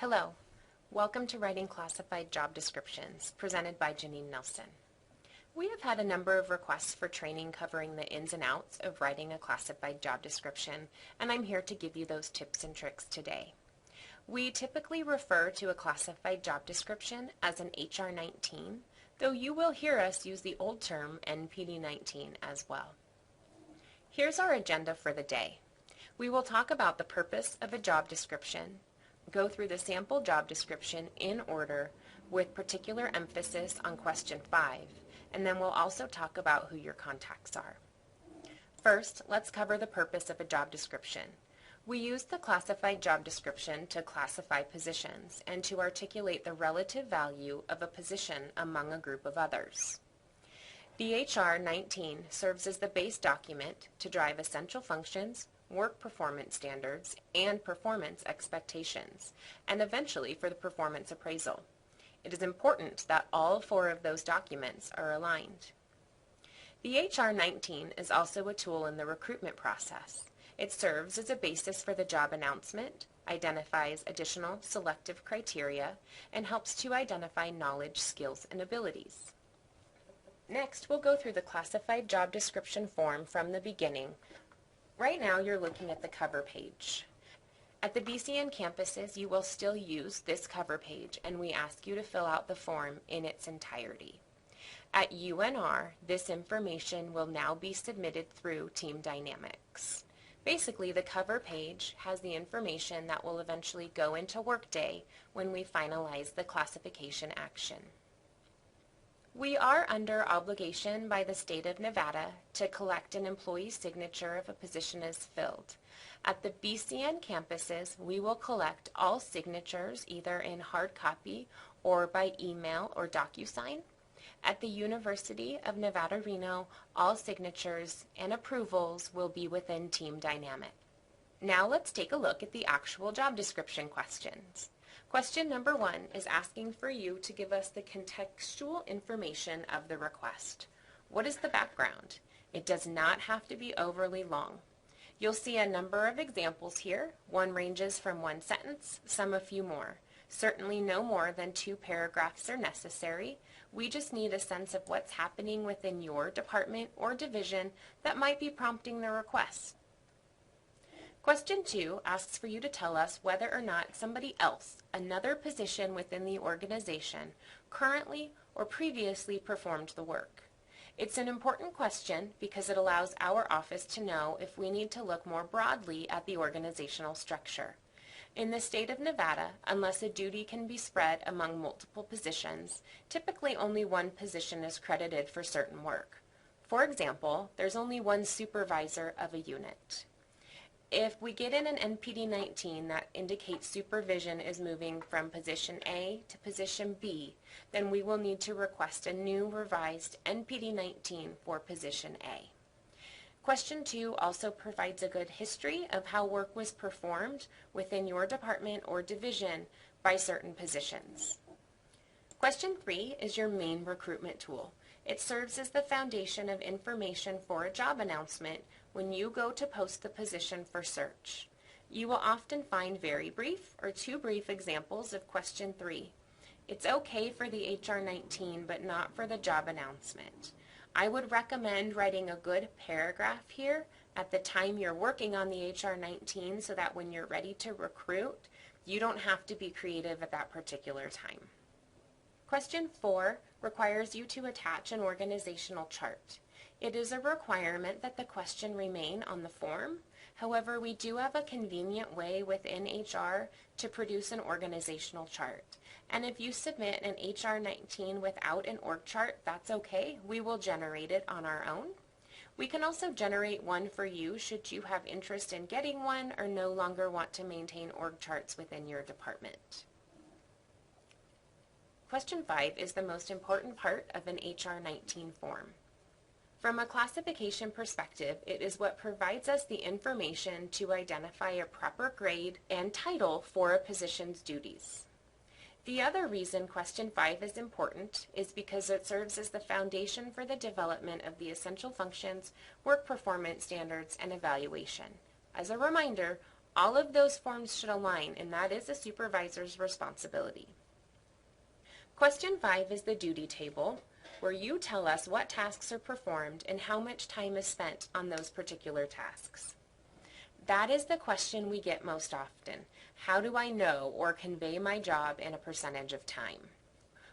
Hello, welcome to Writing Classified Job Descriptions, presented by Janine Nelson. We have had a number of requests for training covering the ins and outs of writing a classified job description, and I'm here to give you those tips and tricks today. We typically refer to a classified job description as an HR-19, though you will hear us use the old term NPD-19 as well. Here's our agenda for the day. We will talk about the purpose of a job description, go through the sample job description in order with particular emphasis on question 5, and then we'll also talk about who your contacts are. First, let's cover the purpose of a job description. We use the classified job description to classify positions and to articulate the relative value of a position among a group of others. The HR-19 serves as the base document to drive essential functions, work performance standards, and performance expectations, and eventually for the performance appraisal. It is important that all 4 of those documents are aligned. The HR-19 is also a tool in the recruitment process. It serves as a basis for the job announcement, identifies additional selective criteria, and helps to identify knowledge, skills, and abilities. Next, we'll go through the classified job description form from the beginning. Right now, you're looking at the cover page. At the BCN campuses, you will still use this cover page, and we ask you to fill out the form in its entirety. At UNR, this information will now be submitted through Team Dynamics. Basically, the cover page has the information that will eventually go into Workday when we finalize the classification action. We are under obligation by the state of Nevada to collect an employee's signature if a position is filled. At the BCN campuses, we will collect all signatures either in hard copy or by email or DocuSign. At the University of Nevada, Reno, all signatures and approvals will be within Team Dynamic. Now let's take a look at the actual job description questions. Question number 1 is asking for you to give us the contextual information of the request. What is the background? It does not have to be overly long. You'll see a number of examples here. One ranges from 1 sentence, some a few more. Certainly no more than 2 paragraphs are necessary. We just need a sense of what's happening within your department or division that might be prompting the request. Question 2 asks for you to tell us whether or not somebody else, another position within the organization, currently or previously performed the work. It's an important question because it allows our office to know if we need to look more broadly at the organizational structure. In the state of Nevada, unless a duty can be spread among multiple positions, typically only 1 position is credited for certain work. For example, there's only 1 supervisor of a unit. If we get in an NPD-19 that indicates supervision is moving from position A to position B, then we will need to request a new revised NPD-19 for position A. Question 2 also provides a good history of how work was performed within your department or division by certain positions. Question 3 is your main recruitment tool. It serves as the foundation of information for a job announcement when you go to post the position for search. You will often find very brief or too brief examples of question 3. It's okay for the HR-19 but not for the job announcement. I would recommend writing a good paragraph here at the time you're working on the HR-19 so that when you're ready to recruit, you don't have to be creative at that particular time. Question 4 requires you to attach an organizational chart. It is a requirement that the question remain on the form. However, we do have a convenient way within HR to produce an organizational chart. And if you submit an HR-19 without an org chart, that's okay. We will generate it on our own. We can also generate one for you should you have interest in getting one or no longer want to maintain org charts within your department. Question 5 is the most important part of an HR-19 form. From a classification perspective, it is what provides us the information to identify a proper grade and title for a position's duties. The other reason question 5 is important is because it serves as the foundation for the development of the essential functions, work performance standards, and evaluation. As a reminder, All of those forms should align, and that is a supervisor's responsibility. Question 5 is the duty table, where you tell us what tasks are performed and how much time is spent on those particular tasks. That is the question we get most often. How do I know or convey my job in a percentage of time?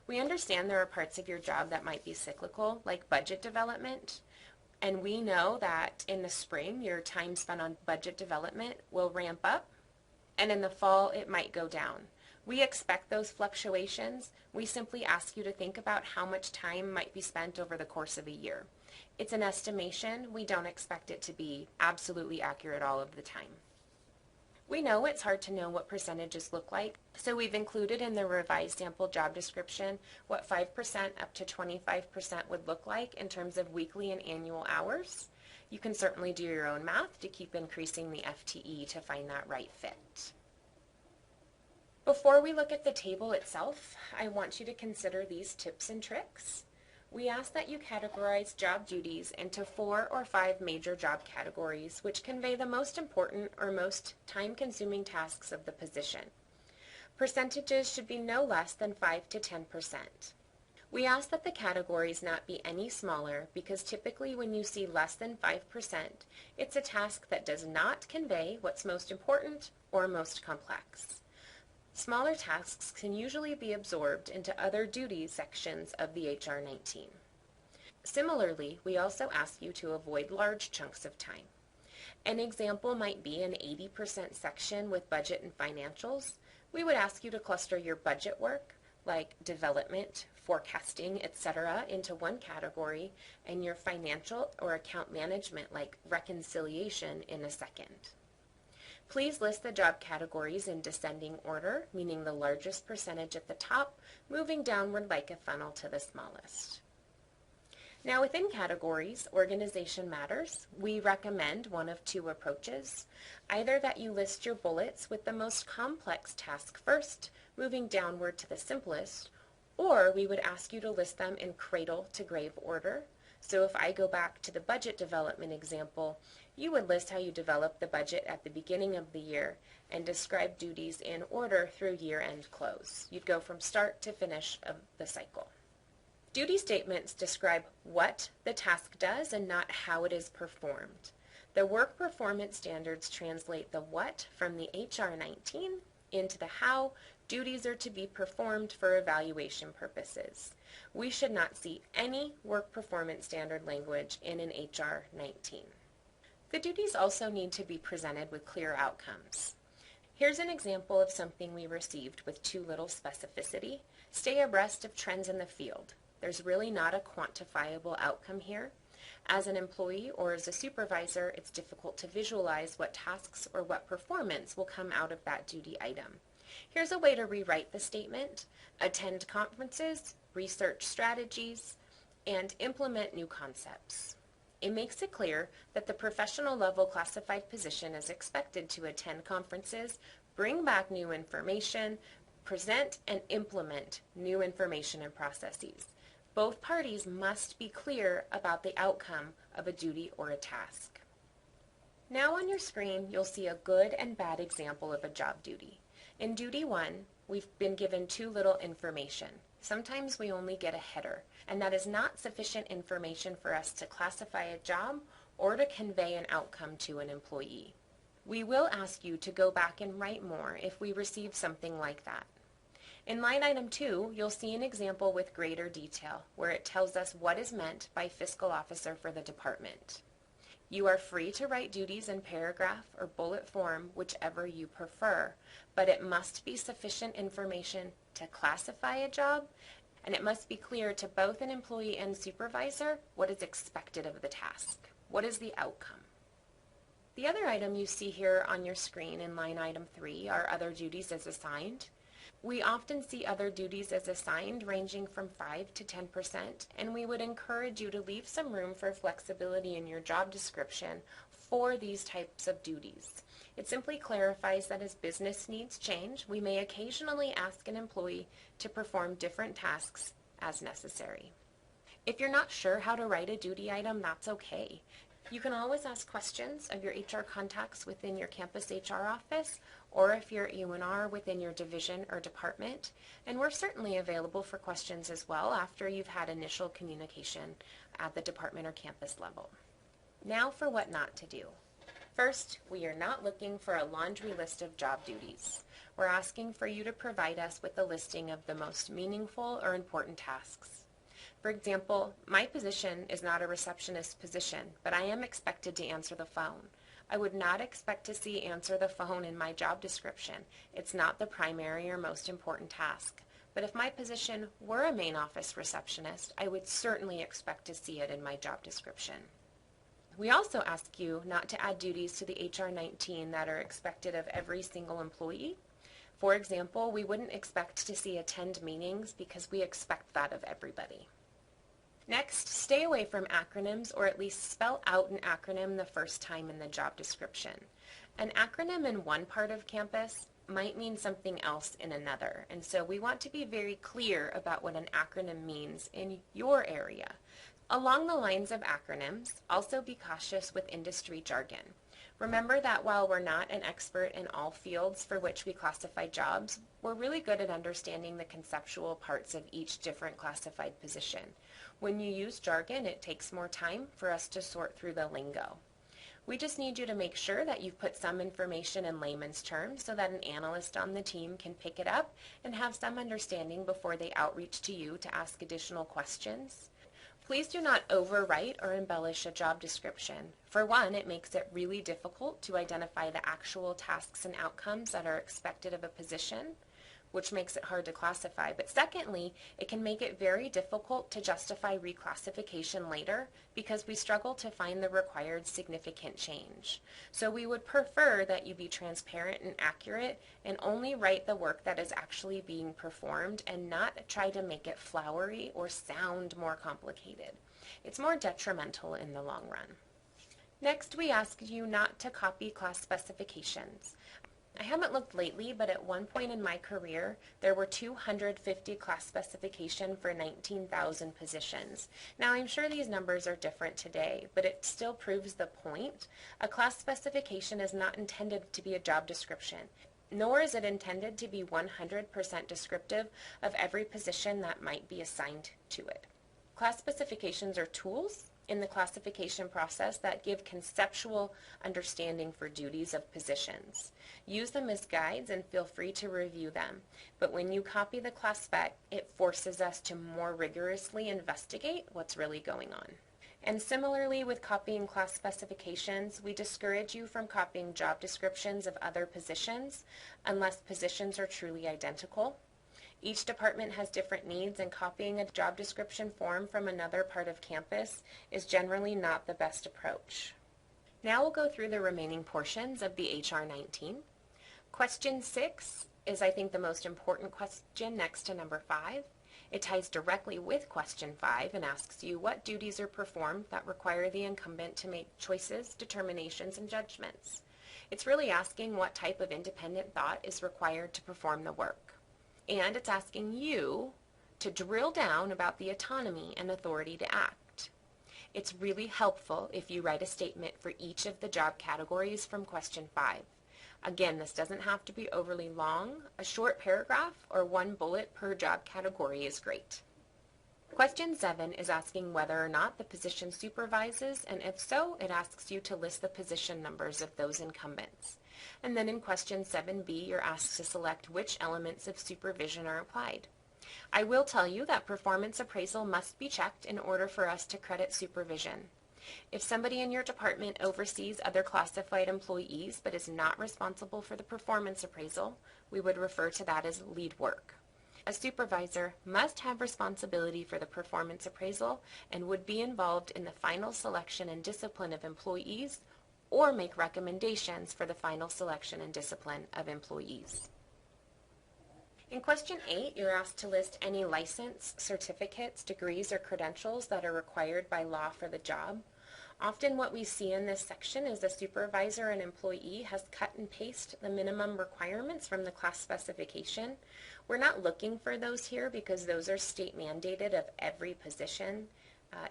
We understand there are parts of your job that might be cyclical, like budget development, and we know that in the spring your time spent on budget development will ramp up, and in the fall it might go down. We expect those fluctuations. We simply ask you to think about how much time might be spent over the course of a year. It's an estimation. We don't expect it to be absolutely accurate all of the time. We know it's hard to know what percentages look like, so we've included in the revised sample job description what 5% up to 25% would look like in terms of weekly and annual hours. You can certainly do your own math to keep increasing the FTE to find that right fit. Before we look at the table itself, I want you to consider these tips and tricks. We ask that you categorize job duties into 4 or 5 major job categories, which convey the most important or most time-consuming tasks of the position. Percentages should be no less than 5 to 10%. We ask that the categories not be any smaller because typically when you see less than 5%, it's a task that does not convey what's most important or most complex. Smaller tasks can usually be absorbed into other duties sections of the HR-19. Similarly, we also ask you to avoid large chunks of time. An example might be an 80% section with budget and financials. We would ask you to cluster your budget work, like development, forecasting, etc., into one category, and your financial or account management, like reconciliation, in a second. Please list the job categories in descending order, meaning the largest percentage at the top, moving downward like a funnel to the smallest. Now within categories, organization matters. We recommend one of 2 approaches. Either that you list your bullets with the most complex task first, moving downward to the simplest, or we would ask you to list them in cradle to grave order. So if I go back to the budget development example, you would list how you develop the budget at the beginning of the year and describe duties in order through year-end close. You'd go from start to finish of the cycle. Duty statements describe what the task does and not how it is performed. The work performance standards translate the what from the HR-19 into the how duties are to be performed for evaluation purposes. We should not see any work performance standard language in an HR-19. The duties also need to be presented with clear outcomes. Here's an example of something we received with too little specificity. Stay abreast of trends in the field. There's really not a quantifiable outcome here. As an employee or as a supervisor, it's difficult to visualize what tasks or what performance will come out of that duty item. Here's a way to rewrite the statement: attend conferences, research strategies, and implement new concepts. It makes it clear that the professional level classified position is expected to attend conferences, bring back new information, present and implement new information and processes. Both parties must be clear about the outcome of a duty or a task. Now on your screen, you'll see a good and bad example of a job duty. In Duty 1, we've been given too little information. Sometimes we only get a header, and that is not sufficient information for us to classify a job or to convey an outcome to an employee. We will ask you to go back and write more if we receive something like that. In line item 2, you'll see an example with greater detail, where it tells us what is meant by fiscal officer for the department. You are free to write duties in paragraph or bullet form, whichever you prefer, but it must be sufficient information to classify a job, and it must be clear to both an employee and supervisor what is expected of the task. What is the outcome? The other item you see here on your screen in line item 3 are other duties as assigned. We often see other duties as assigned ranging from 5 to 10%, and we would encourage you to leave some room for flexibility in your job description for these types of duties. It simply clarifies that as business needs change, we may occasionally ask an employee to perform different tasks as necessary. If you're not sure how to write a duty item, that's okay. You can always ask questions of your HR contacts within your campus HR office, or if you're UNR within your division or department, and we're certainly available for questions as well after you've had initial communication at the department or campus level. Now for what not to do. First, we are not looking for a laundry list of job duties. We're asking for you to provide us with a listing of the most meaningful or important tasks. For example, my position is not a receptionist position, but I am expected to answer the phone. I would not expect to see answer the phone in my job description. It's not the primary or most important task. But if my position were a main office receptionist, I would certainly expect to see it in my job description. We also ask you not to add duties to the HR-19 that are expected of every single employee. For example, we wouldn't expect to see attend meetings because we expect that of everybody. Next, stay away from acronyms, or at least spell out an acronym the first time in the job description. An acronym in one part of campus might mean something else in another, and so we want to be very clear about what an acronym means in your area. Along the lines of acronyms, also be cautious with industry jargon. Remember that while we're not an expert in all fields for which we classify jobs, we're really good at understanding the conceptual parts of each different classified position. When you use jargon, it takes more time for us to sort through the lingo. We just need you to make sure that you've put some information in layman's terms so that an analyst on the team can pick it up and have some understanding before they outreach to you to ask additional questions. Please do not overwrite or embellish a job description. For one, it makes it really difficult to identify the actual tasks and outcomes that are expected of a position, which makes it hard to classify. But secondly, it can make it very difficult to justify reclassification later because we struggle to find the required significant change. So we would prefer that you be transparent and accurate and only write the work that is actually being performed and not try to make it flowery or sound more complicated. It's more detrimental in the long run. Next, we ask you not to copy class specifications. I haven't looked lately, but at one point in my career, there were 250 class specifications for 19,000 positions. Now, I'm sure these numbers are different today, but it still proves the point. A class specification is not intended to be a job description, nor is it intended to be 100% descriptive of every position that might be assigned to it. Class specifications are tools in the classification process that give conceptual understanding for duties of positions. Use them as guides and feel free to review them. But when you copy the class spec, it forces us to more rigorously investigate what's really going on. And similarly with copying class specifications, we discourage you from copying job descriptions of other positions unless positions are truly identical. Each department has different needs, and copying a job description form from another part of campus is generally not the best approach. Now we'll go through the remaining portions of the HR-19. Question 6 is, I think, the most important question next to number 5. It ties directly with question 5 and asks you what duties are performed that require the incumbent to make choices, determinations, and judgments. It's really asking what type of independent thought is required to perform the work. And it's asking you to drill down about the autonomy and authority to act. It's really helpful if you write a statement for each of the job categories from question 5. Again, this doesn't have to be overly long. A short paragraph or one bullet per job category is great. Question 7 is asking whether or not the position supervises, and if so, it asks you to list the position numbers of those incumbents. And then in question 7b, you're asked to select which elements of supervision are applied. I will tell you that performance appraisal must be checked in order for us to credit supervision. If somebody in your department oversees other classified employees but is not responsible for the performance appraisal, we would refer to that as lead work. A supervisor must have responsibility for the performance appraisal and would be involved in the final selection and discipline of employees or make recommendations for the final selection and discipline of employees. In question 8, you're asked to list any license, certificates, degrees, or credentials that are required by law for the job. Often what we see in this section is the supervisor and employee has cut and pasted the minimum requirements from the class specification. We're not looking for those here because those are state mandated of every position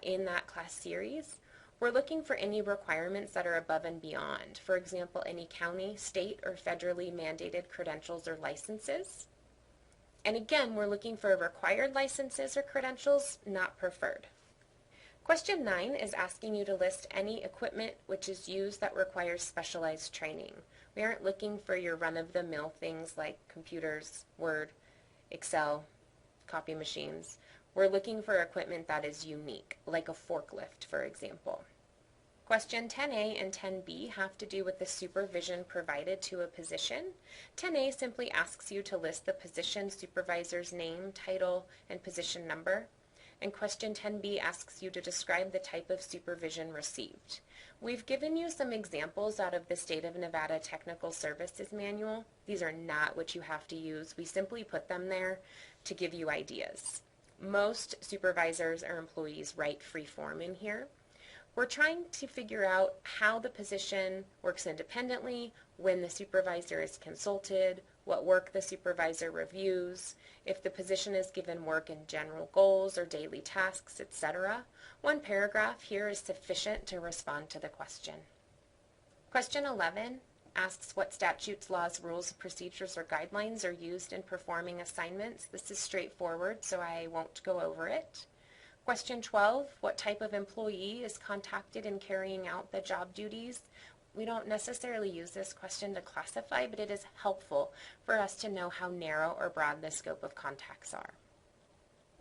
in that class series. We're looking for any requirements that are above and beyond. For example, any county, state, or federally mandated credentials or licenses. And again, we're looking for required licenses or credentials, not preferred. Question 9 is asking you to list any equipment which is used that requires specialized training. We aren't looking for your run-of-the-mill things like computers, Word, Excel, copy machines. We're looking for equipment that is unique, like a forklift, for example. Question 10A and 10B have to do with the supervision provided to a position. 10A simply asks you to list the position supervisor's name, title, and position number. And question 10B asks you to describe the type of supervision received. We've given you some examples out of the State of Nevada Technical Services Manual. These are not what you have to use. We simply put them there to give you ideas. Most supervisors or employees write free form in here. We're trying to figure out how the position works independently, when the supervisor is consulted, what work the supervisor reviews, if the position is given work in general goals or daily tasks, etc. One paragraph here is sufficient to respond to the question. Question 11 asks what statutes, laws, rules, procedures, or guidelines are used in performing assignments. This is straightforward, so I won't go over it. Question 12, what type of employee is contacted in carrying out the job duties? We don't necessarily use this question to classify, but it is helpful for us to know how narrow or broad the scope of contacts are.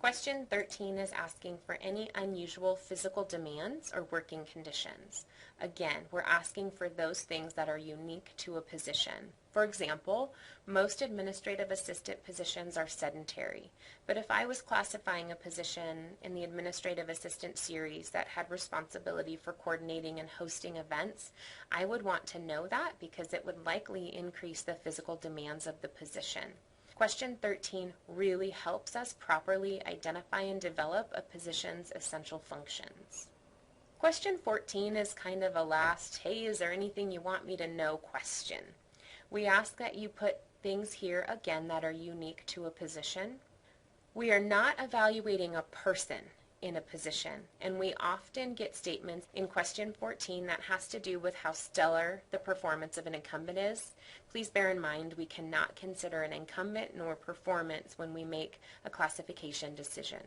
Question 13 is asking for any unusual physical demands or working conditions. Again, we're asking for those things that are unique to a position. For example, most administrative assistant positions are sedentary, but if I was classifying a position in the administrative assistant series that had responsibility for coordinating and hosting events, I would want to know that because it would likely increase the physical demands of the position. Question 13 really helps us properly identify and develop a position's essential functions. Question 14 is kind of a last, hey, is there anything you want me to know question. We ask that you put things here again that are unique to a position. We are not evaluating a person in a position, and we often get statements in question 14 that has to do with how stellar the performance of an incumbent is. Please bear in mind we cannot consider an incumbent nor performance when we make a classification decision.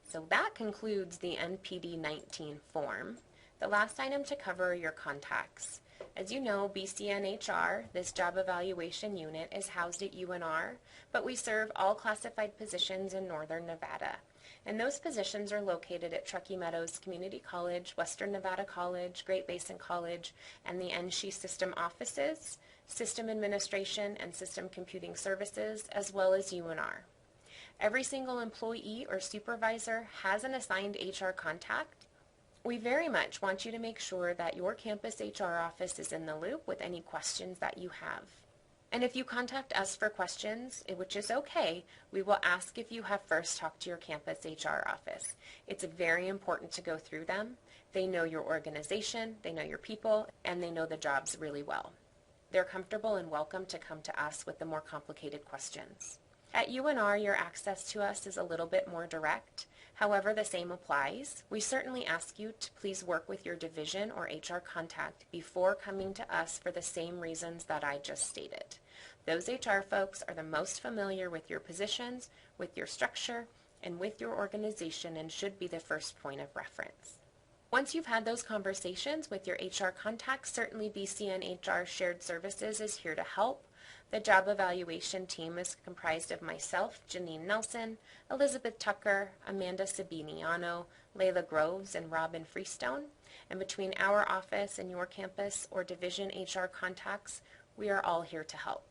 So that concludes the NPD 19 form. The last item to cover are your contacts. As you know, BCNHR, this job evaluation unit, is housed at UNR, but we serve all classified positions in Northern Nevada. And those positions are located at Truckee Meadows Community College, Western Nevada College, Great Basin College, and the NSHE system offices, System Administration and System Computing Services, as well as UNR. Every single employee or supervisor has an assigned HR contact. We very much want you to make sure that your campus HR office is in the loop with any questions that you have. And if you contact us for questions, which is okay, we will ask if you have first talked to your campus HR office. It's very important to go through them. They know your organization, they know your people, and they know the jobs really well. They're comfortable and welcome to come to us with the more complicated questions. At UNR, your access to us is a little bit more direct. However, the same applies. We certainly ask you to please work with your division or HR contact before coming to us for the same reasons that I just stated. Those HR folks are the most familiar with your positions, with your structure, and with your organization and should be the first point of reference. Once you've had those conversations with your HR contacts, certainly BCN HR Shared Services is here to help. The job evaluation team is comprised of myself, Janine Nelson, Elizabeth Tucker, Amanda Sabiniano, Layla Groves, and Robin Freestone. And between our office and your campus or division HR contacts, we are all here to help.